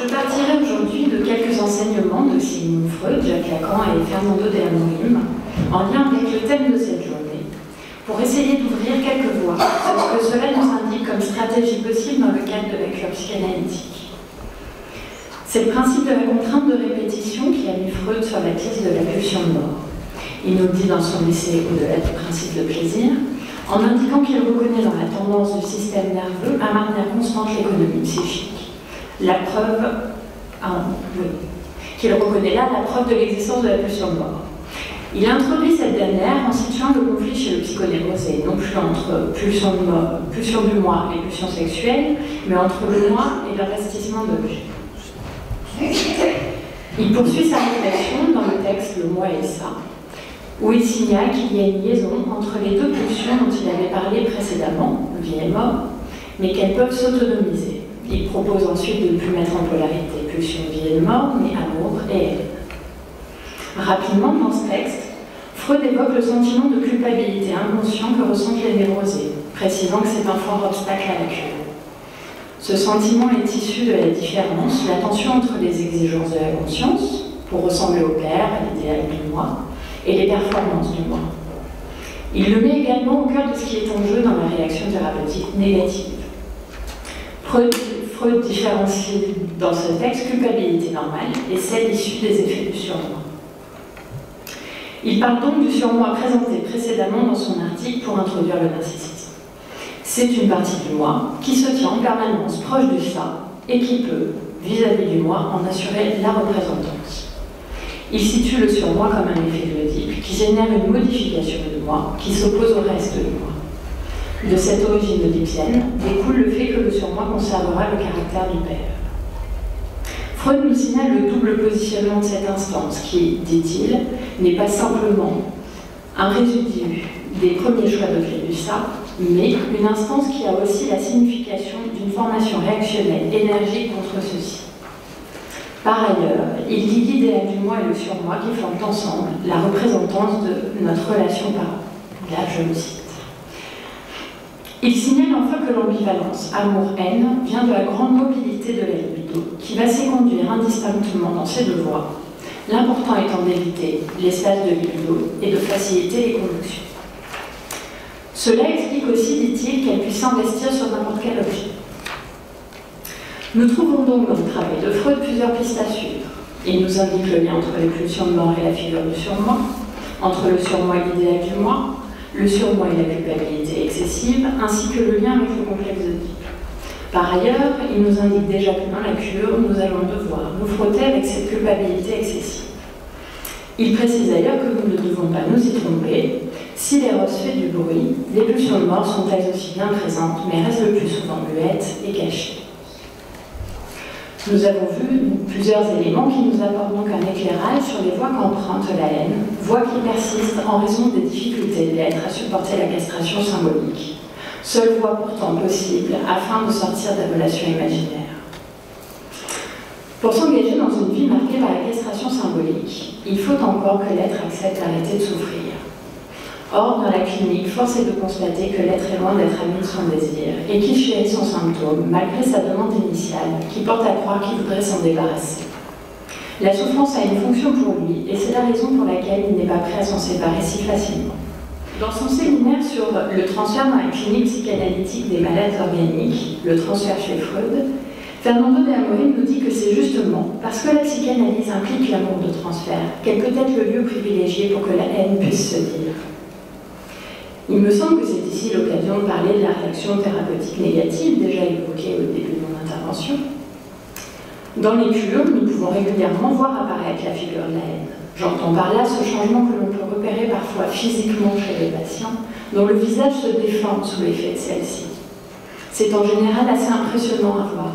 Je partirai aujourd'hui de quelques enseignements de Sigmund Freud, Jacques Lacan et Fernando de Amorim, en lien avec le thème de cette journée, pour essayer d'ouvrir quelques voies sur ce que cela nous indique comme stratégie possible dans le cadre de la cure psychanalytique. C'est le principe de la contrainte de répétition qui a mis Freud sur la piste de la pulsion de mort. Il nous le dit dans son essai Au-delà du principe de plaisir, en indiquant qu'il reconnaît dans la tendance du système nerveux à maintenir constante l'économie psychique. La preuve, qu'il reconnaît là la preuve de l'existence de la pulsion de mort. Il introduit cette dernière en situant le conflit chez le psychonévrosé, non plus entre pulsion du moi et pulsion sexuelle, mais entre le moi et l'investissement d'objets. Il poursuit sa réflexion dans le texte Le moi et ça, où il signale qu'il y a une liaison entre les deux pulsions dont il avait parlé précédemment, vie et mort, mais qu'elles peuvent s'autonomiser. Il propose ensuite de ne plus mettre en polarité pulsion, vie et mort, mais amour et haine. Rapidement, dans ce texte, Freud évoque le sentiment de culpabilité inconscient que ressentent les névrosés, précisant que c'est un fort obstacle à la cure. Ce sentiment est issu de la différence, la tension entre les exigences de la conscience, pour ressembler au père, à l'idéal du moi, et les performances du moi. Il le met également au cœur de ce qui est en jeu dans la réaction thérapeutique négative. Freud différencie dans ce texte culpabilité normale et celle issue des effets du surmoi. Il parle donc du surmoi présenté précédemment dans son article pour introduire le narcissisme. C'est une partie du moi qui se tient en permanence proche du ça et qui peut, vis-à-vis du moi, en assurer la représentance. Il situe le surmoi comme un effet ludique qui génère une modification du moi qui s'oppose au reste du moi. De cette origine oedipienne découle le fait que le surmoi conservera le caractère du père. Freud nous signale le double positionnement de cette instance qui, dit-il, n'est pas simplement un résidu des premiers choix de clé du ça, mais une instance qui a aussi la signification d'une formation réactionnelle énergique contre ceci. Par ailleurs, il lie l'idéal du moi et le surmoi qui forment ensemble la représentance de notre relation par là, je le cite. Il signale enfin que l'ambivalence amour-haine vient de la grande mobilité de la libido, qui va s'y conduire indistinctement dans ces deux voies, l'important étant d'éviter l'espace de libido et de faciliter les conductions. Cela explique aussi, dit-il, qu'elle puisse s'investir sur n'importe quel objet. Nous trouvons donc dans le travail de Freud plusieurs pistes à suivre. Il nous indique le lien entre les pulsions de mort et la figure du surmoi, entre le surmoi et l'idéal du moi, le surmoi et la culpabilité excessive, ainsi que le lien avec le complexe d'Oedipe. Par ailleurs, il nous indique déjà que dans la cure, nous allons devoir nous frotter avec cette culpabilité excessive. Il précise d'ailleurs que nous ne devons pas nous y tromper. Si l'éros fait du bruit, les pulsions de mort sont elles aussi bien présentes, mais restent le plus souvent muettes et cachées. Nous avons vu plusieurs éléments qui nous apportent donc un éclairage sur les voies qu'emprunte la haine, voies qui persistent en raison des difficultés de l'être à supporter la castration symbolique. Seule voie pourtant possible afin de sortir des relations imaginaires. Pour s'engager dans une vie marquée par la castration symbolique, il faut encore que l'être accepte d'arrêter de souffrir. Or, dans la clinique, force est de constater que l'être est loin d'être ami de son désir et qu'il chérit son symptôme, malgré sa demande initiale, qui porte à croire qu'il voudrait s'en débarrasser. La souffrance a une fonction pour lui, et c'est la raison pour laquelle il n'est pas prêt à s'en séparer si facilement. Dans son séminaire sur le transfert dans la clinique psychanalytique des malades organiques, le transfert chez Freud, Fernando de Amorim nous dit que c'est justement parce que la psychanalyse implique l'amour de transfert qu'elle peut être le lieu privilégié pour que la haine puisse se dire. Il me semble que c'est ici l'occasion de parler de la réaction thérapeutique négative, déjà évoquée au début de mon intervention. Dans les cures, nous pouvons régulièrement voir apparaître la figure de la haine. J'entends par là ce changement que l'on peut repérer parfois physiquement chez les patients, dont le visage se déforme sous l'effet de celle-ci. C'est en général assez impressionnant à voir.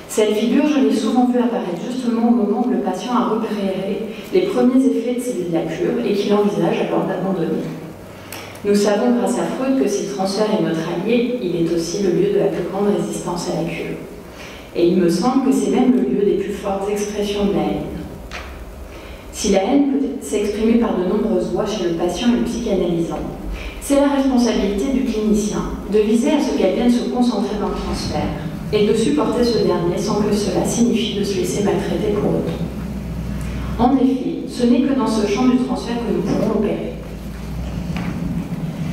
Cette figure, je l'ai souvent vue apparaître justement au moment où le patient a repéré les premiers effets de la cure et qu'il envisage alors d'abandonner. Nous savons grâce à Freud que si le transfert est notre allié, il est aussi le lieu de la plus grande résistance à la cure. Et il me semble que c'est même le lieu des plus fortes expressions de la haine. Si la haine peut s'exprimer par de nombreuses voies chez le patient et le psychanalysant, c'est la responsabilité du clinicien de viser à ce qu'elle vienne se concentrer dans le transfert, et de supporter ce dernier sans que cela signifie de se laisser maltraiter pour autant. En effet, ce n'est que dans ce champ du transfert que nous pourrons opérer.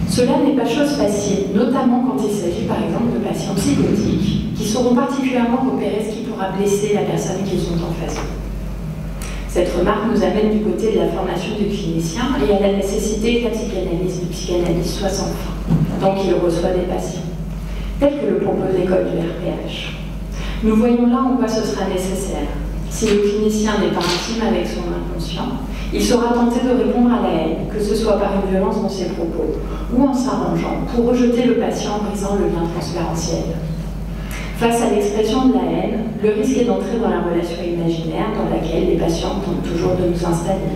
Cela n'est pas chose facile, notamment quand il s'agit par exemple de patients psychotiques qui sauront particulièrement repérer ce qui pourra blesser la personne qu'ils ont en face d'eux. Cette remarque nous amène du côté de la formation du clinicien et à la nécessité que la psychanalyse du psychanalyste soit sans fin, tant qu'il reçoit des patients, tel que le propose l'école du RPH. Nous voyons là en quoi ce sera nécessaire. Si le clinicien n'est pas intime avec son inconscient, il sera tenté de répondre à la haine, que ce soit par une violence dans ses propos ou en s'arrangeant pour rejeter le patient en brisant le lien transférentiel. Face à l'expression de la haine, le risque est d'entrer dans la relation imaginaire dans laquelle les patients tentent toujours de nous installer.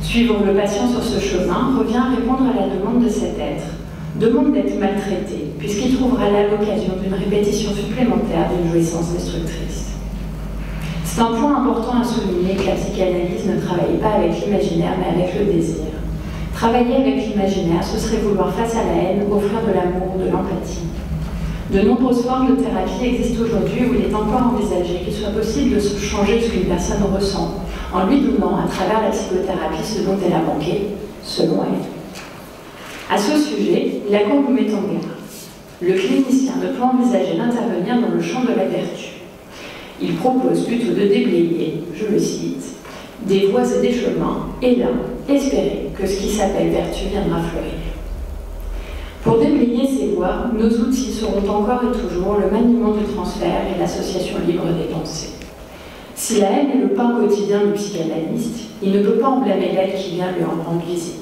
Suivre le patient sur ce chemin revient à répondre à la demande de cet être, demande d'être maltraité, puisqu'il trouvera là l'occasion d'une répétition supplémentaire d'une jouissance destructrice. C'est un point important à souligner que la psychanalyse ne travaille pas avec l'imaginaire mais avec le désir. Travailler avec l'imaginaire, ce serait vouloir face à la haine offrir de l'amour, de l'empathie. De nombreuses formes de thérapie existent aujourd'hui où il est encore envisagé qu'il soit possible de changer ce qu'une personne ressent en lui donnant à travers la psychothérapie ce dont elle a manqué, selon elle. À ce sujet, la Cour nous met en garde. Le clinicien ne peut envisager d'intervenir dans le champ de la vertu. Il propose plutôt de déblayer, je le cite, des voies et des chemins, et là, espérer que ce qui s'appelle vertu viendra fleurir. Pour déblayer ces voies, nos outils seront encore et toujours le maniement du transfert et l'association libre des pensées. Si la haine est le pain quotidien du psychanalyste, il ne peut pas en blâmer l'aide qui vient lui en rendre visite.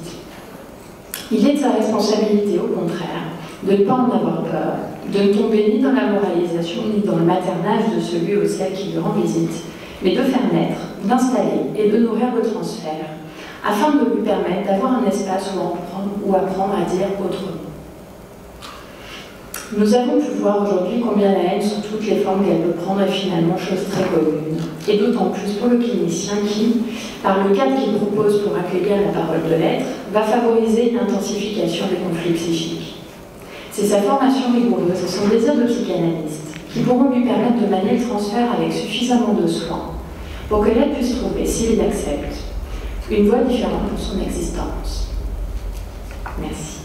Il est de sa responsabilité, au contraire, de ne pas en avoir peur, de ne tomber ni dans la moralisation ni dans le maternage de celui ou celle qui lui rend visite, mais de faire naître, d'installer et de nourrir le transfert, afin de lui permettre d'avoir un espace où apprendre à dire autrement. Nous avons pu voir aujourd'hui combien la haine, sous toutes les formes qu'elle peut prendre, est finalement chose très commune, et d'autant plus pour le clinicien qui, par le cadre qu'il propose pour accueillir la parole de l'être, va favoriser l'intensification des conflits psychiques. C'est sa formation rigoureuse et son désir de psychanalyste qui pourront lui permettre de manier le transfert avec suffisamment de soin pour que l'aide puisse trouver, s'il l'accepte, une voie différente pour son existence. Merci.